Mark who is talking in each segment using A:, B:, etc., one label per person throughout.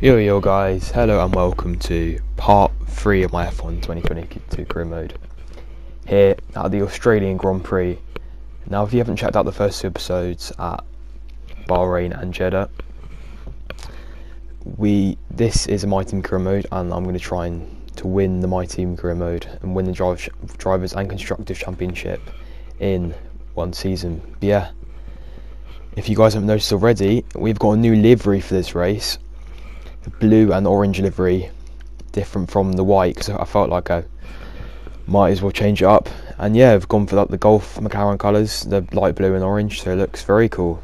A: Yo guys, hello and welcome to part 3 of my F1 2022 career mode here at the Australian Grand Prix. Now if you haven't checked out the first 2 episodes at Bahrain and Jeddah, this is a My Team career mode and I'm going to try to win the My Team career mode and win the Drivers and Constructors Championship in one season. But yeah, if you guys haven't noticed already, we've got a new livery for this race. The blue and orange livery, different from the white, because I felt like I might as well change it up. And yeah, I've gone for the Gulf McLaren colours, the light blue and orange, so it looks very cool.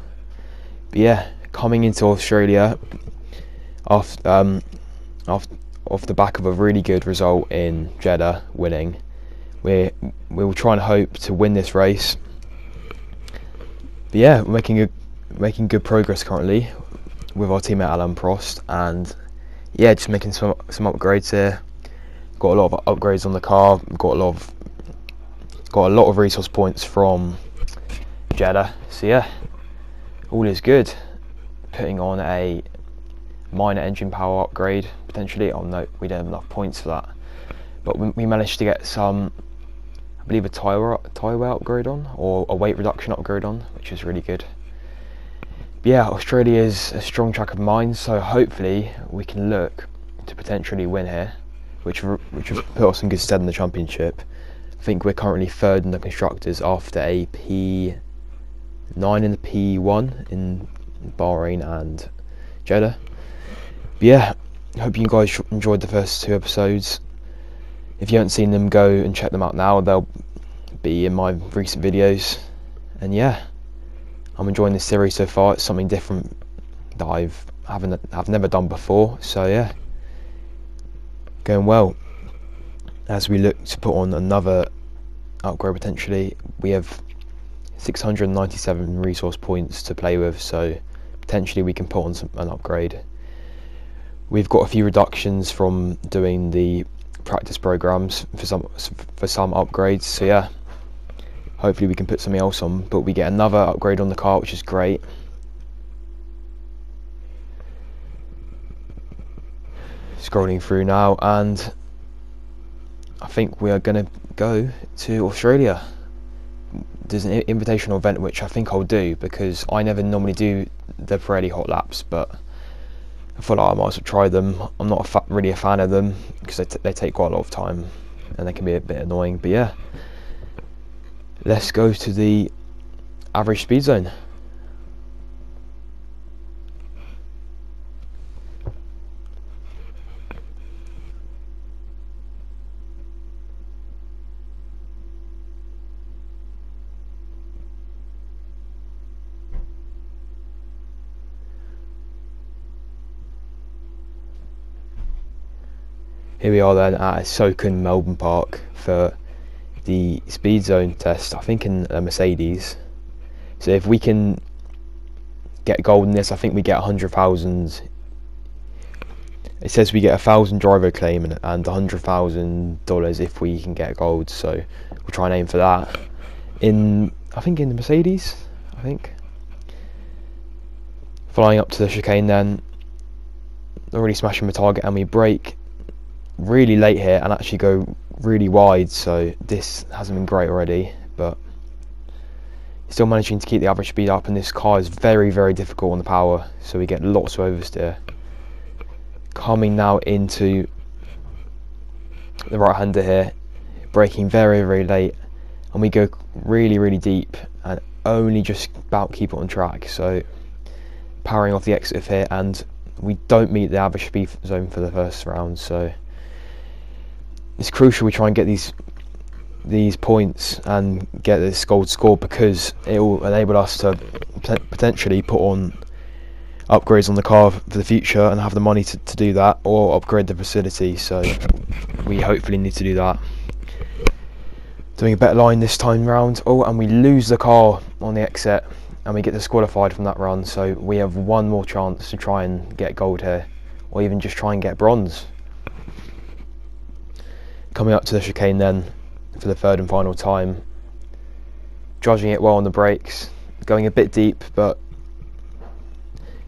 A: But yeah, coming into Australia off the back of a really good result in Jeddah, winning, we will try and hope to win this race. But yeah, we're making good progress currently with our teammate Alain Prost, and yeah, just making some upgrades here. Got a lot of upgrades on the car. Got a lot of resource points from Jeddah. So yeah, all is good. Putting on a minor engine power upgrade potentially. Oh no, we don't have enough points for that. But we managed to get some, I believe, a tyre wear upgrade on, or a weight reduction upgrade on, which is really good. Yeah, Australia is a strong track of mine, so hopefully we can look to potentially win here, which will put us in good stead in the championship. I think we're currently 3rd in the constructors after a P9 in the P1 in Bahrain and Jeddah. But yeah, hope you guys enjoyed the first 2 episodes. If you haven't seen them, go and check them out now. They'll be in my recent videos. And yeah, I'm enjoying this series so far. It's something different that I've never done before. So yeah, going well. As we look to put on another upgrade potentially, we have 697 resource points to play with. So potentially we can put on an upgrade. We've got a few reductions from doing the practice programs for some upgrades. So yeah, hopefully we can put something else on, but we get another upgrade on the car, which is great. Scrolling through now, and I think we are going to go to Australia. There's an invitational event which I think I'll do, because I never normally do the Pirelli hot laps, but I feel like I might as well try them. I'm not really a fan of them, because they take quite a lot of time and they can be a bit annoying. But yeah, let's go to the average speed zone. Here we are then at Soken Melbourne Park for the speed zone test, I think in a Mercedes. So if we can get gold in this, I think we get 100,000. It says we get 1,000 driver claim and $100,000 if we can get gold. So we'll try and aim for that. I think in the Mercedes. Flying up to the chicane then, already smashing the target, and we brake really late here and actually go really wide, so this hasn't been great already, but still managing to keep the average speed up. And this car is very, very difficult on the power, so we get lots of oversteer. Coming now into the right hander here, braking very, very late, and we go really, really deep and only just about keep it on track. So powering off the exit here, and we don't meet the average speed zone for the first round, so it's crucial we try and get these points and get this gold score, because it will enable us to potentially put on upgrades on the car for the future and have the money to do that, or upgrade the facility. So we hopefully need to do that. Doing a better line this time round. Oh, and we lose the car on the exit and we get disqualified from that run, so we have one more chance to try and get gold here, or even just try and get bronze. Coming up to the chicane then for the 3rd and final time, judging it well on the brakes, going a bit deep, but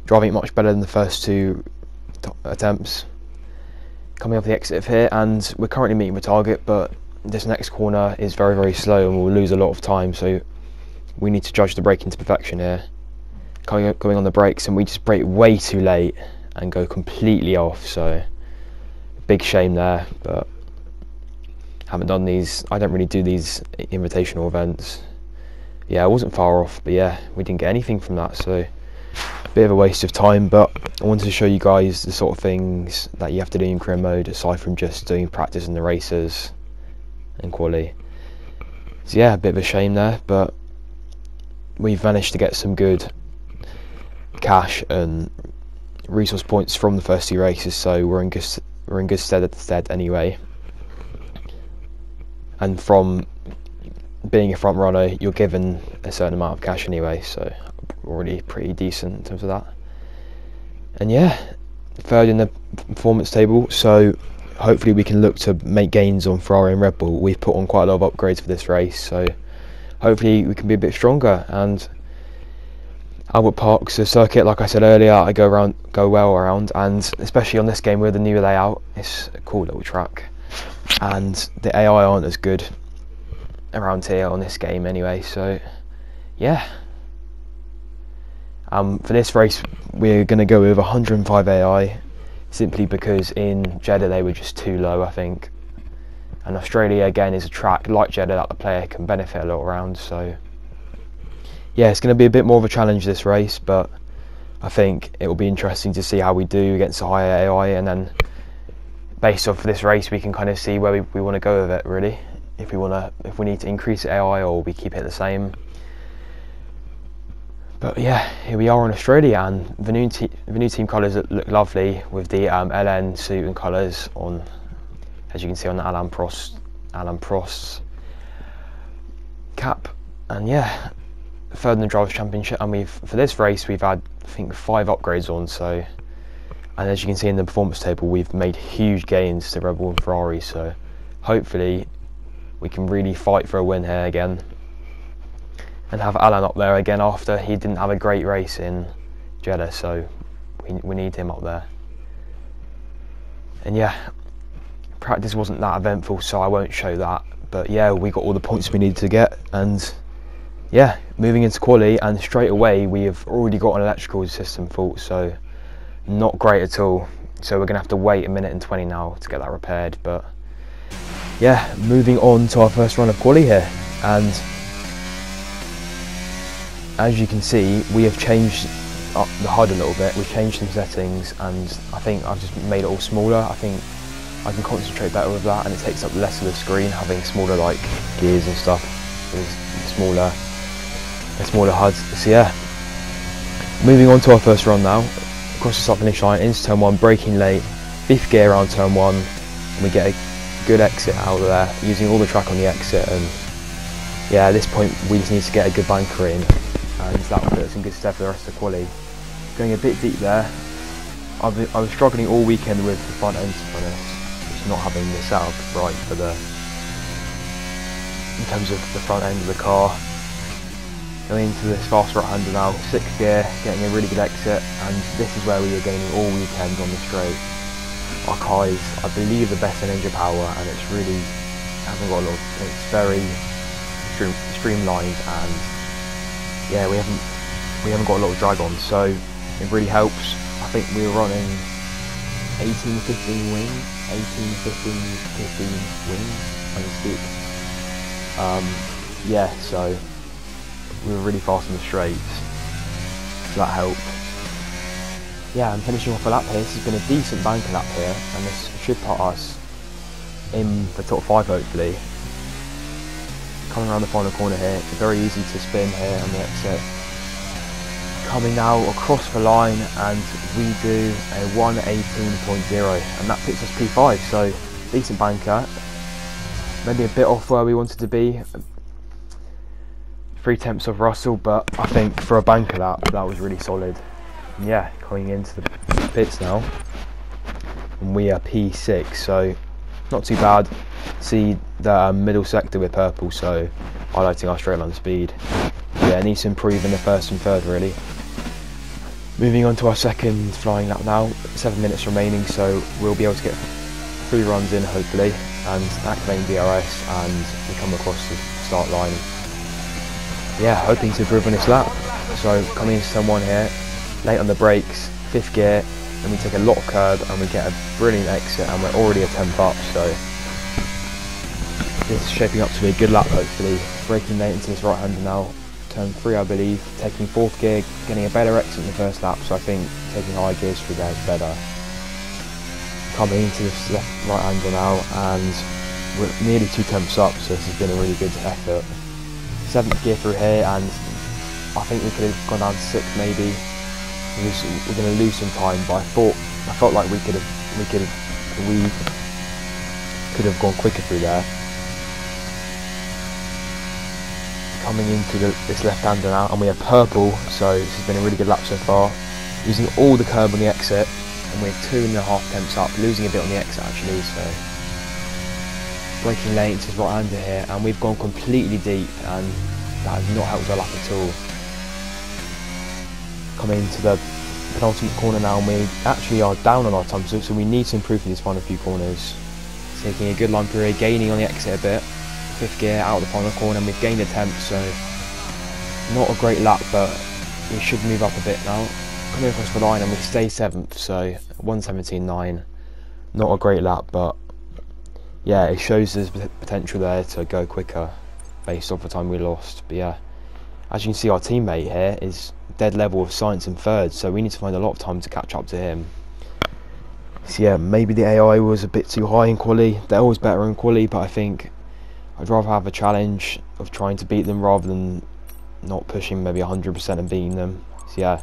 A: driving it much better than the first two attempts. Coming off the exit of here, and we're currently meeting the target, but this next corner is very, very slow and we'll lose a lot of time, so we need to judge the braking to perfection here. Going on the brakes, and we just brake way too late and go completely off, so big shame there. But haven't done these, I don't really do these invitational events. Yeah, I wasn't far off, but yeah, we didn't get anything from that, so a bit of a waste of time. But I wanted to show you guys the sort of things that you have to do in career mode aside from just doing practice in the races and quali. So yeah, a bit of a shame there, but we've managed to get some good cash and resource points from the first 2 races, so we're in good stead anyway. And from being a front runner, you're given a certain amount of cash anyway, so already pretty decent in terms of that. And yeah, 3rd in the performance table, so hopefully we can look to make gains on Ferrari and Red Bull. We've put on quite a lot of upgrades for this race, so hopefully we can be a bit stronger. And Albert Park's a circuit, like I said earlier, I go well around, and especially on this game with the new layout, it's a cool little track. And the AI aren't as good around here on this game anyway, so yeah. For this race we're going to go with 105 AI, simply because in Jeddah they were just too low, I think. And Australia again is a track like Jeddah that the player can benefit a lot around, so yeah, it's going to be a bit more of a challenge this race, but I think it will be interesting to see how we do against the higher AI, and then based off this race we can kind of see where we want to go with it, really. If we need to increase AI or we keep it the same. But yeah, here we are in Australia, and the new team colours look lovely with the LN suit and colours on, as you can see on the Alain Prost cap. And yeah, 3rd in the Drivers' Championship, and for this race we've had, I think, 5 upgrades on, so. And as you can see in the performance table, we've made huge gains to Red Bull and Ferrari, so hopefully we can really fight for a win here again. And have Alan up there again after he didn't have a great race in Jeddah, so we need him up there. And yeah, practice wasn't that eventful, so I won't show that. But yeah, we got all the points we needed to get, and yeah, moving into quali, and straight away we have already got an electrical system fault, so not great at all. So we're gonna have to wait 1 minute and 20 now to get that repaired. But yeah, moving on to our first run of quali here, and as you can see we have changed up the HUD a little bit. We've changed some settings, and I think I've just made it all smaller. I think I can concentrate better with that, and it takes up less of the screen having smaller like gears and stuff with a smaller HUD. So yeah, moving on to our first run now. Across the start finish line into turn 1, braking late, 5th gear around turn 1, and we get a good exit out of there, using all the track on the exit. And yeah, at this point we just need to get a good banker in, and that will put us in good stead for the rest of the quali. Going a bit deep there. I was struggling all weekend with the front end, to be honest, just not having the setup right for in terms of the front end of the car. Going into this fast right-hander now, 6th gear, getting a really good exit, and this is where we are gaining all weekend on the straight. Our car is, I believe, the best in engine power, and it's really it's very streamlined, and yeah, we haven't got a lot of drag on, so it really helps. I think we were running 18-15 wings, 18-15 wings, so to speak. Yeah, so we were really fast on the straights, so that helped. Yeah, I'm finishing off a lap here. This has been a decent banker lap here, and this should put us in the top 5 hopefully. Coming around the final corner here, it's very easy to spin here on the exit. Coming now across the line, and we do a 1:18.0, and that puts us P5, so decent banker. Maybe a bit off where we wanted to be. 3/10 of Russell, but I think for a banker that was really solid. And yeah, coming into the pits now, and we are P6, so not too bad. See the middle sector with purple, so highlighting our straight line speed. Yeah, needs to improve in the 1st and 3rd really. Moving on to our second flying lap now, 7 minutes remaining, so we'll be able to get 3 runs in hopefully, and activating DRS, and we come across the start line. Yeah, hoping to improve on this lap. So coming into turn 1 here, late on the brakes, 5th gear, and we take a lot of curb and we get a brilliant exit, and we're already a tenth up, so this is shaping up to be a good lap hopefully. Braking late into this right hander now, turn 3 I believe, taking 4th gear, getting a better exit in the first lap, so I think taking high gears through there is better. Coming into this left right hander now, and we're nearly 2 tenths up, so this has been a really good effort. 7th gear through here, and I think we could have gone down to 6th maybe. We're going to lose some time, but I felt like we could have gone quicker through there. Coming into this left-hander now, and we have purple, so this has been a really good lap so far. Using all the curb on the exit, and we're 2.5 tenths up, losing a bit on the exit actually, so braking late into his right-hander here, and we've gone completely deep, and that has not helped our lap at all. Coming into the penultimate corner now, and we actually are down on our time, so we need to improve in these final few corners. Taking a good line through here, gaining on the exit a bit. 5th gear out of the final corner, and we've gained a tenth, so not a great lap, but we should move up a bit now. Coming across the line, and we stay 7th, so 1:17.9. Not a great lap, but yeah, it shows there's potential there to go quicker based off the time we lost. But yeah, as you can see, our teammate here is dead level of Science in 3rd, so we need to find a lot of time to catch up to him. So yeah, maybe the AI was a bit too high in quali. They're always better in quali, but I think I'd rather have a challenge of trying to beat them rather than not pushing maybe 100% and beating them. So yeah,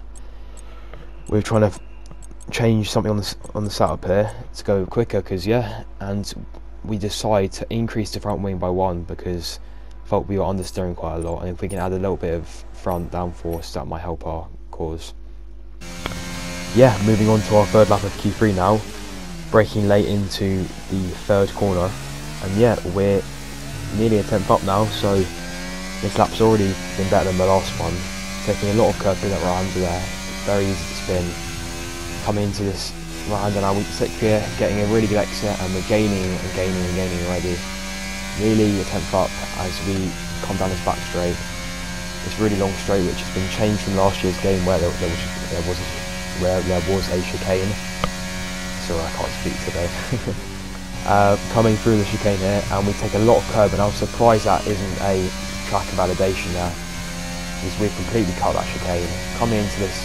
A: we're trying to change something on the setup here to go quicker, because yeah, and we decide to increase the front wing by 1 because I felt we were understeering quite a lot, and if we can add a little bit of front downforce, that might help our cause. Yeah, moving on to our 3rd lap of Q3 now, braking late into the 3rd corner, and yeah, we're nearly a tenth up now, so this lap's already been better than the last one. Taking a lot of curb through that right hander there, very easy to spin. Coming into this right hander now with 6th gear, getting a really good exit, and we're gaining and gaining and gaining already. Nearly a tenth up as we come down this back straight. This really long straight, which has been changed from last year's game where there was a chicane. Sorry, I can't speak today. Coming through the chicane here, and we take a lot of curb, and I was surprised that isn't a track validation there, because we've completely cut that chicane. Coming into this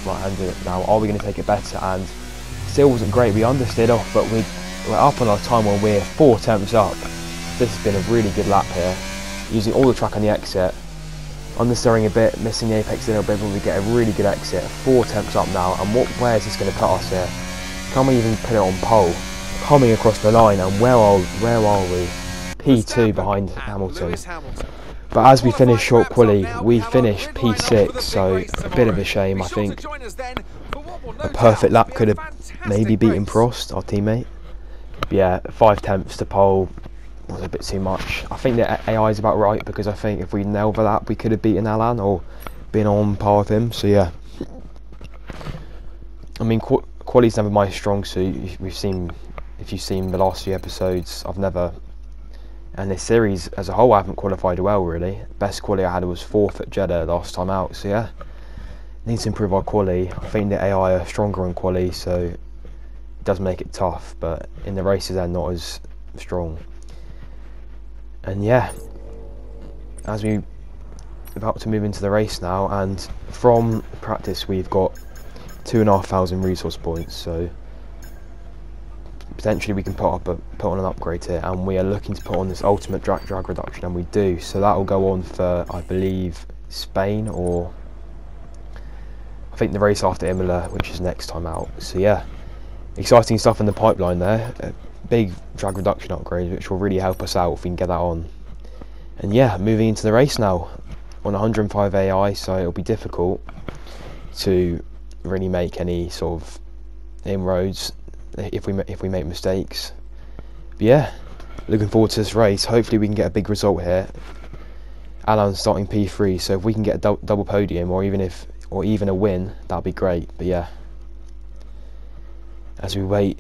A: right hander now, are we going to take it better? And still wasn't great. We understeered off, but we're up on our time when we're 4 tenths up. This has been a really good lap here, using all the track on the exit, understeering a bit, missing the apex a little bit, but we get a really good exit. 4 tenths up now, and where is this going to put us here? Can we even put it on pole? Coming across the line, and where are we? P2 behind Hamilton. But as we finish short quali, we finish P6, so a bit of a shame. I think a perfect lap could have maybe beaten Prost, our teammate. But yeah, 5 tenths to pole was a bit too much. I think the AI is about right, because I think if we nailed the lap, we could have beaten Alan or been on par with him. So yeah, I mean, quali's never my strong suit. If you've seen the last few episodes, I've never, and this series as a whole, I haven't qualified well really. Best quali I had was 4th at Jeddah last time out, so yeah, need to improve our quali. I think the AI are stronger in quali, so it does make it tough, but in the races they're not as strong. And yeah, as we about to move into the race now, and from practice we've got 2,500 resource points, so potentially we can put on an upgrade here, and we are looking to put on this ultimate drag reduction, and we do. So that will go on for, I believe, Spain, or I think the race after Imola, which is next time out. So yeah, exciting stuff in the pipeline there. A big drag reduction upgrade, which will really help us out if we can get that on. And yeah, moving into the race now on 105 AI, so it'll be difficult to really make any sort of inroads if we make mistakes. But yeah, looking forward to this race. Hopefully we can get a big result here. Alan's starting P3, so if we can get a double podium, or even if or even a win, that'd be great. But yeah, as we wait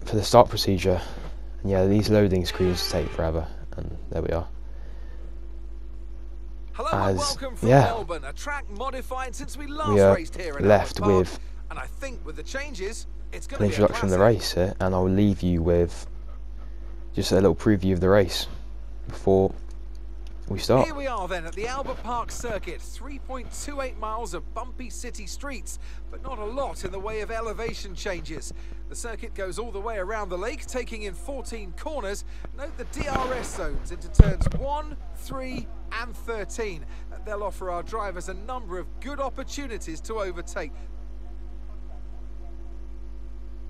A: for the start procedure, and yeah, these loading screens take forever, and there we are.
B: Hello and welcome from Melbourne, a track modified since we last raced here in
A: left
B: Albert Park,
A: with
B: and I think with the changes, it's going
A: an
B: to be a
A: introduction of the race here, and I'll leave you with just a little preview of the race before we start.
B: Here we are then at the Albert Park circuit, 3.28 miles of bumpy city streets, but not a lot in the way of elevation changes. The circuit goes all the way around the lake, taking in 14 corners. Note the DRS zones into turns 1, 3 and 13. They'll offer our drivers a number of good opportunities to overtake.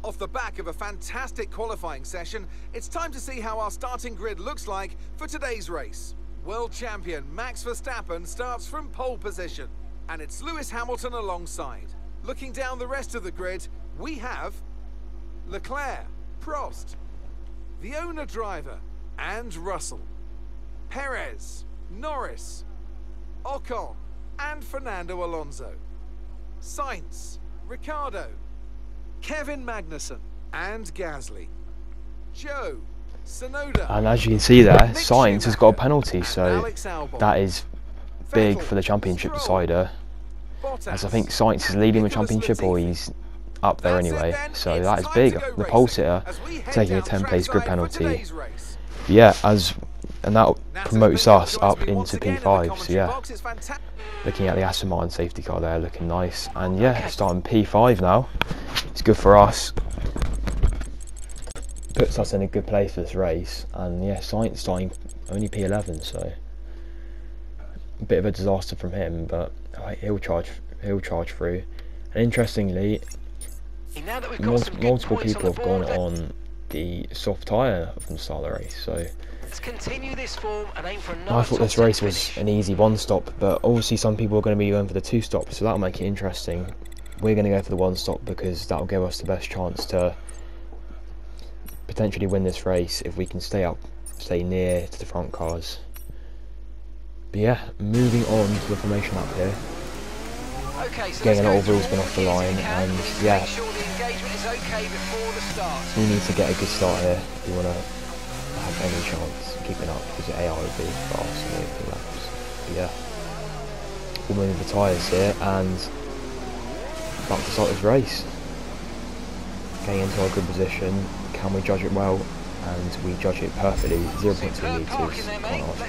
B: Off the back of a fantastic qualifying session, it's time to see how our starting grid looks like for today's race. World champion Max Verstappen starts from pole position, and it's Lewis Hamilton alongside. Looking down the rest of the grid, we have Leclerc, Prost, the owner driver, and Russell, Perez, Norris, Ocon, and Fernando Alonso, Sainz, Ricciardo, Kevin Magnussen, and Gasly, Joe, Tsunoda,
A: and as you can see there, Sainz has got a penalty, so that is big for the championship decider, as I think Sainz is leading the championship, or he's up there anyway, so that is big. The pole sitter taking a 10-place grid penalty. Yeah, and that promotes us up into P5, so yeah, looking at the Aston Martin safety car there, looking nice, and yeah, starting P5 now. It's good for us, puts us in a good place for this race, and yeah, Sainz starting only P11, so a bit of a disaster from him, but he'll charge through. And interestingly, multiple people have gone on the soft tyre from the start of the race, so I thought this race was an easy one stop, but obviously some people are going to be going for the two stop, so that'll make it interesting. We're going to go for the one stop because that'll give us the best chance to potentially win this race if we can stay near to the front cars. But yeah, moving on to the formation up here. Getting a lot of wheels been off the line, and yeah, we need to get a good start here if we want to have any chance of keeping up, because the AI will be fast in the laps. But yeah, we'll move the tyres here and about to start this race. Getting into our good position, can we judge it well? And we judge it perfectly, 0.2 metres, can't ask for more than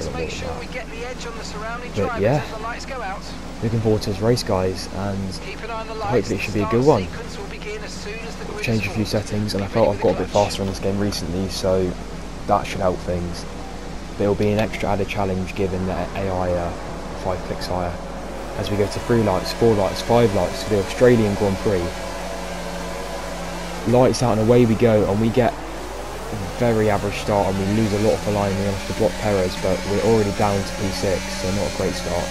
A: that. But yeah, looking forward to this race, guys, and hopefully it should be a good one. I've changed a few settings, and I felt I've got a bit faster on this game recently, so that should help things. But it'll be an extra added challenge given the AI 5 clicks higher. As we go to 3 lights, 4 lights, 5 lights for the Australian Grand Prix. Lights out and away we go, and we get a very average start, and we lose a lot of the line. We have to block Perez, but we're already down to P6, so not a great start.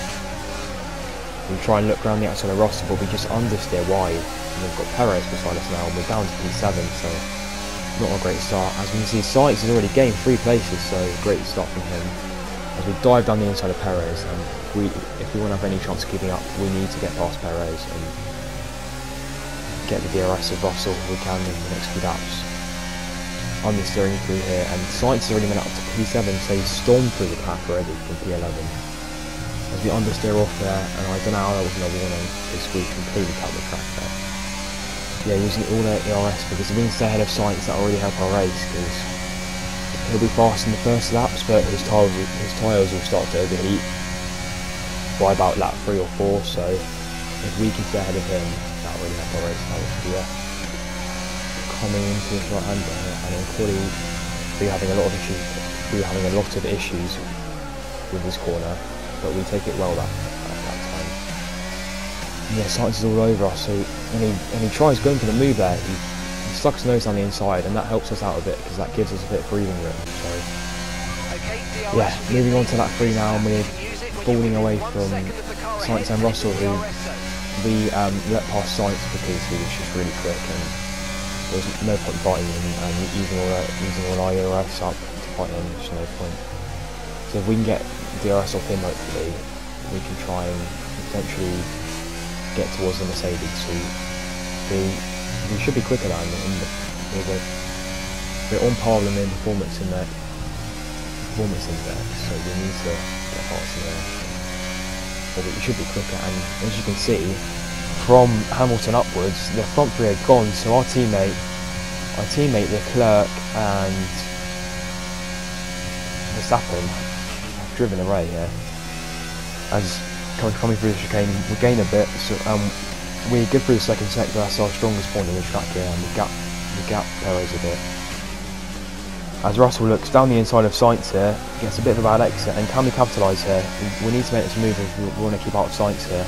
A: We try and look around the outside of Russell, but we just understeer wide. And we've got Perez beside us now, and we're down to P7, so not a great start. As we can see, Sainz has already gained 3 places, so great start from him. As we dive down the inside of Perez, and if we want to have any chance of keeping up, we need to get past Perez and get the DRS of Russell if we can in the next few laps. I'm just steering through here, and Sainz has already been up to P7, so he's stormed through the pack already from P11. As we understeer off there, and I don't know how that wasn't a warning, because we completely cut the track there. Yeah, using all their ERS, because if we can stay ahead of Sainz, that already help our race, because he'll be fast in the first laps, but his tyres will start to overheat by about lap 3 or 4, so if we can stay ahead of him, that'll really help our race. Yeah. Coming into this right hander, and in quali we're having a lot of issues with this corner, but we take it well that time. And yeah, Sainz is all over us, so when he tries going for the move there, he stuck his nose down the inside, and that helps us out a bit because that gives us a bit of breathing room. So yeah, moving on to lap 3 now, and we're falling away from Sainz and Russell, who we let past Sainz because he was just really quick, and there was no point fighting him, and using all our DRS up to fight him, there's no point. So if we can get DRS off him, hopefully we can try and potentially get towards the Mercedes, who should be quicker than them. We're on par with them in performance index, so we need to get past them there. But we should be quicker, and as you can see, from Hamilton upwards, the front three are gone, so our teammate Leclerc and Verstappen have driven away here. As coming through the chicane, we gain a bit, so we get through the second sector. That's our strongest point in the track here, and we gap Perez a bit. As Russell looks down the inside of Sainz here, gets a bit of a bad exit, and can we capitalise here? We need to make this move if we want to keep out of Sainz here,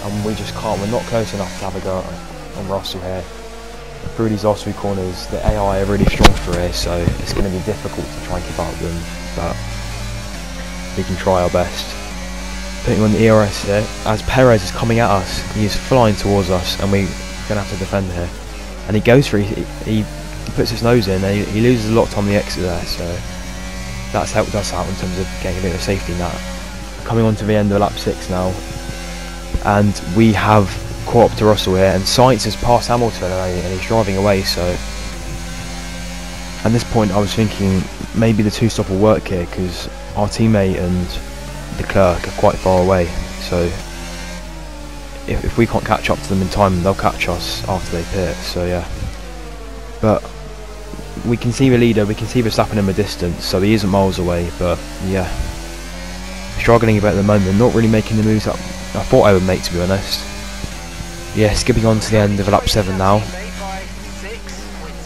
A: and we just can't. We're not close enough to have a go on Russell here. Through these last few corners, the AI are really strong through here, so it's going to be difficult to try and keep up with them, but we can try our best. Putting on the ERS here, as Perez is coming at us, he is flying towards us, and we're going to have to defend here. And he goes for he puts his nose in, and he loses a lot of time on the exit there, so that's helped us out in terms of getting a bit of safety net. Coming on to the end of lap 6 now, and we have caught up to Russell here, and Sainz has passed Hamilton and he's driving away, so at this point I was thinking maybe the two-stop will work here, because our teammate and Leclerc are quite far away, so if we can't catch up to them in time, they'll catch us after they pit, so yeah. But we can see the leader, we can see Verstappen in the distance, so he isn't miles away, but yeah, struggling a bit at the moment, not really making the moves up I thought I would make, to be honest. Yeah, skipping on to the end of lap 7 now,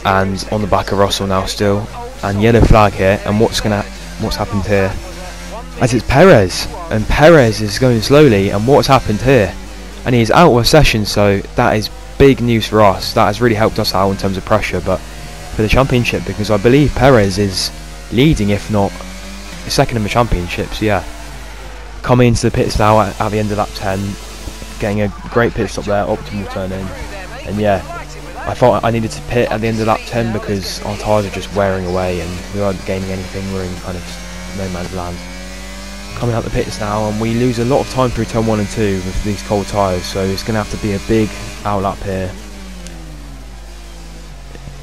A: and on the back of Russell now still, and yellow flag here, and what's happened here? As it's Perez, and Perez is going slowly, and what's happened here? And he is out of session, so that is big news for us. That has really helped us out in terms of pressure, but for the championship, because I believe Perez is leading, if not second in the championship, so yeah. Coming into the pits now at the end of lap 10, getting a great pit stop there, optimal turn in, and yeah, I thought I needed to pit at the end of lap 10 because our tyres are just wearing away and we weren't gaining anything. We're in kind of no man's land. Coming out the pits now, and we lose a lot of time through turn 1 and 2 with these cold tyres, so it's going to have to be a big outlap here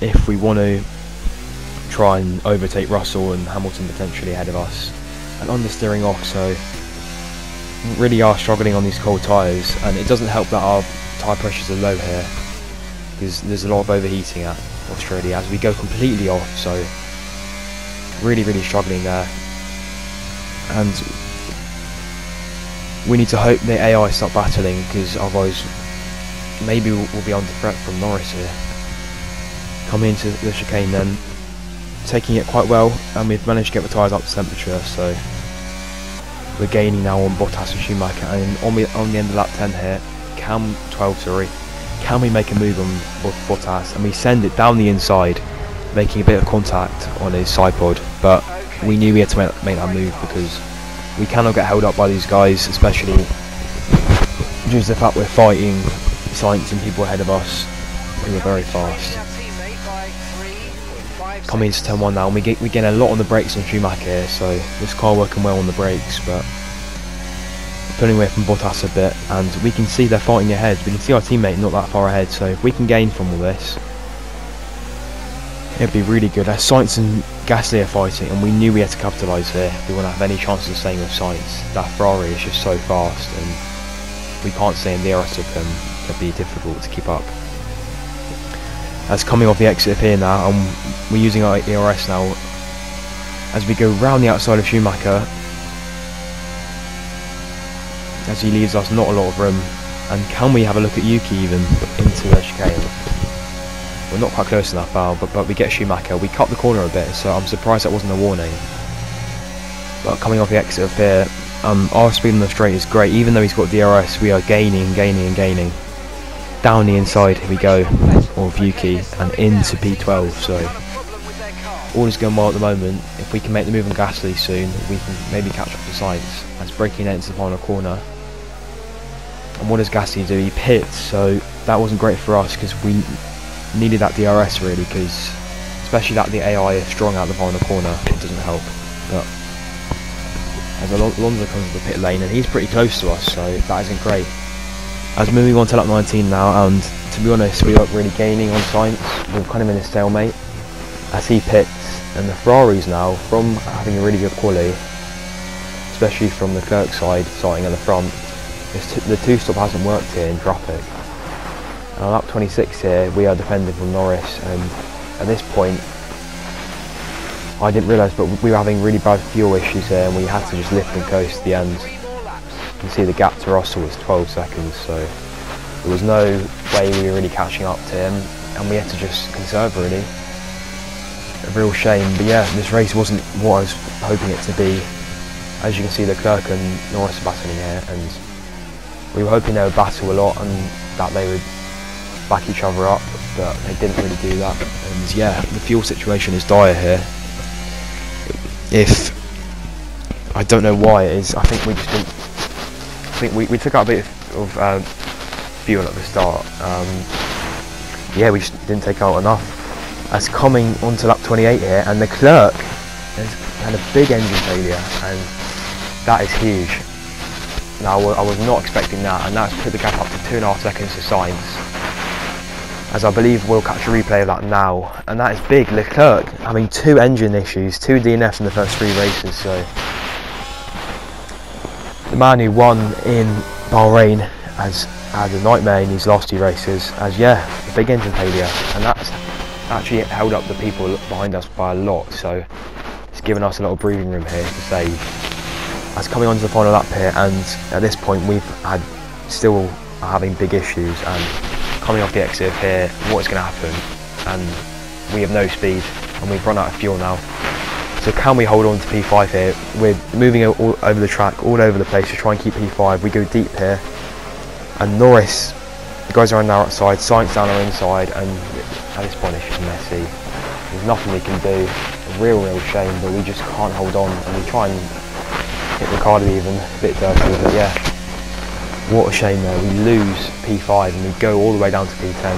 A: if we want to try and overtake Russell and Hamilton potentially ahead of us. And understeering off, so really are struggling on these cold tyres, and it doesn't help that our tyre pressures are low here because there's a lot of overheating at Australia as we go completely off, so really struggling there. And we need to hope the AI start battling, because otherwise maybe we'll be under threat from Norris here. Coming into the chicane then, taking it quite well, and we've managed to get the tyres up to temperature, so we're gaining now on Bottas and Schumacher. And on the end of lap 10 here, can we make a move on Bottas, and we send it down the inside, making a bit of contact on his side pod, but we knew we had to make that move because we cannot get held up by these guys, especially due to the fact we're fighting Sainz and people ahead of us who are very fast. Coming into turn 1 now, and we gain a lot on the brakes on Schumacher here, so this car working well on the brakes, but pulling away from Bottas a bit, and we can see they're fighting ahead. We can see our teammate not that far ahead, so if we can gain from all this, it'd be really good. As Sainz and Gasly are fighting, and we knew we had to capitalise here if we want to have any chances of staying with Sainz. That Ferrari is just so fast, and we can't stay in the rest of them. It'd be difficult to keep up. As coming off the exit here now, and we're using our ERS now, as we go round the outside of Schumacher, as he leaves us not a lot of room. And can we have a look at Yuki even into the chicane? We're not quite close enough now, but we get Schumacher. We cut the corner a bit, so I'm surprised that wasn't a warning. But coming off the exit of here, our speed on the straight is great. Even though he's got DRS, we are gaining. Down the inside, here we go, of Yuki, and into P12, so all is going well at the moment. If we can make the move on Gasly soon, we can maybe catch up to Sainz, as braking into the final corner. And what does Gasly do? He pits, so that wasn't great for us because we needed that DRS really, because especially that the AI is strong out the final corner, it doesn't help. But as Alonso comes to the pit lane, and he's pretty close to us, so that isn't great. As moving on to lap 19 now, and to be honest, we weren't really gaining on Sainz. We're kind of in a stalemate as he pits, and the Ferraris now, from having a really good quali, especially from the Leclerc side, starting at the front, the two-stop hasn't worked here in traffic. And on lap 26 here, we are defending from Norris, and at this point, I didn't realise, but we were having really bad fuel issues here, and we had to just lift and coast to the end. You can see the gap to Russell was 12 seconds, so there was no way we were really catching up to him, and we had to just conserve really. A real shame, but yeah, this race wasn't what I was hoping it to be. As you can see, Leclerc and Norris are battling here, and we were hoping they would battle a lot and that they would back each other up, but they didn't really do that. And yeah, the fuel situation is dire here. I don't know why it is. I think we just didn't. I think we took out a bit of fuel at the start. Yeah, we just didn't take out enough. As coming onto lap 28 here, and Leclerc has had a big engine failure, and that is huge. Now I was not expecting that, and that's put the gap up to 2.5 seconds to Sainz. As I believe we'll catch a replay of that now, and that is big. Leclerc having 2 engine issues, 2 DNFs in the first 3 races, so the man who won in Bahrain has had a nightmare in these last 2 races, as yeah, a big engine failure, and that's actually held up the people behind us by a lot, so it's given us a lot of breathing room here to save. As coming on to the final lap here, and at this point we've had still having big issues, and coming off the exit here, what is going to happen? And we have no speed, and we've run out of fuel now. So can we hold on to P5 here? We're moving all over the track, all over the place to try and keep P5. We go deep here, and Norris, the guys around our outside, Sainz down our inside, and at this point it's just messy. There's nothing we can do. A real shame, but we just can't hold on, and we try and hit Ricciardo even a bit dirty, but yeah. What a shame though, we lose P5 and we go all the way down to P10,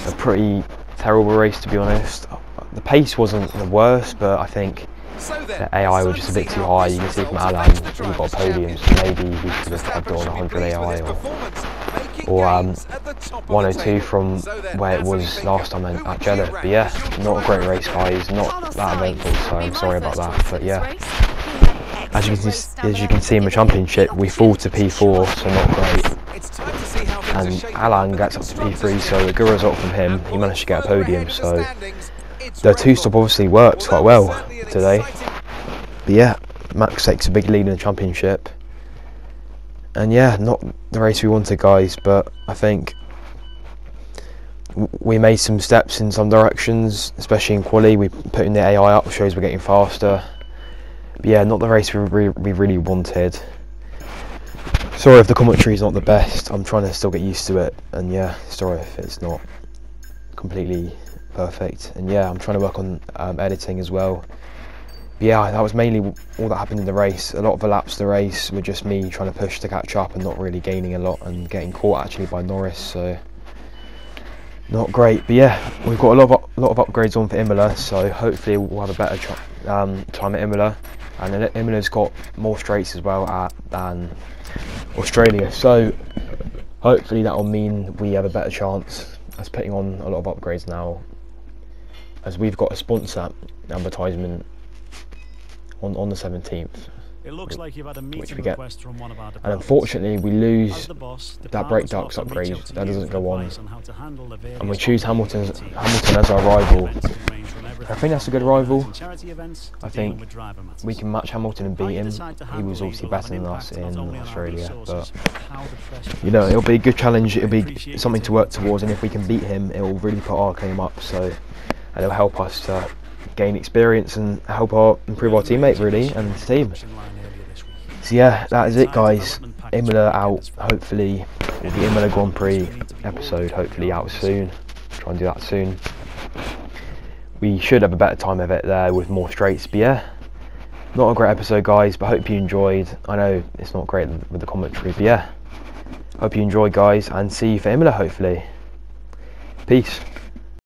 A: so a pretty terrible race to be honest. The pace wasn't the worst, but I think the AI was just a bit too high. You can see from Alan, he got a podium, so maybe he should have kept on 100 AI or 102 from where it was last time at Jeddah. But yeah, not a great race guys, not that eventful, so I'm sorry about that, but yeah. As you can see in the championship, we fall to P4, so not great. And Alan gets up to P3, so a good result from him. He managed to get a podium, so the two-stop obviously worked quite well today. But yeah, Max takes a big lead in the championship. And yeah, not the race we wanted, guys, but I think we made some steps in some directions, especially in quali. We putting the AI up shows we're getting faster. But yeah, not the race we really wanted. Sorry if the commentary is not the best. I'm trying to still get used to it, and yeah, sorry if it's not completely perfect. And yeah, I'm trying to work on editing as well. But yeah, that was mainly all that happened in the race. A lot of the laps of the race were just me trying to push to catch up and not really gaining a lot, and getting caught actually by Norris, so not great. But yeah, we've got a lot of upgrades on for Imola, so hopefully we'll have a better time at Imola. And Imola's got more straights as well than Australia, so hopefully that will mean we have a better chance as putting on a lot of upgrades now, as we've got a sponsor advertisement on the 17th.
C: It looks like you've had a meeting request from one of our departments.
A: And unfortunately we lose that brake ducts upgrade, that doesn't go on, and we choose Hamilton as our rival. I think that's a good rival. I think we can match Hamilton and beat him. He was obviously better than us in Australia, but you know, it'll be a good challenge, it'll be something to work towards, and if we can beat him, it will really put our game up, so, and it'll help us to gain experience and help improve our teammate really, and the team. So yeah, that is it guys. Imola out, hopefully the Imola Grand Prix episode hopefully out soon. Try and do that soon. We should have a better time of it there with more straights, but yeah, not a great episode guys, but hope you enjoyed. I know it's not great with the commentary, but yeah, hope you enjoyed guys, and see you for Imola hopefully. Peace.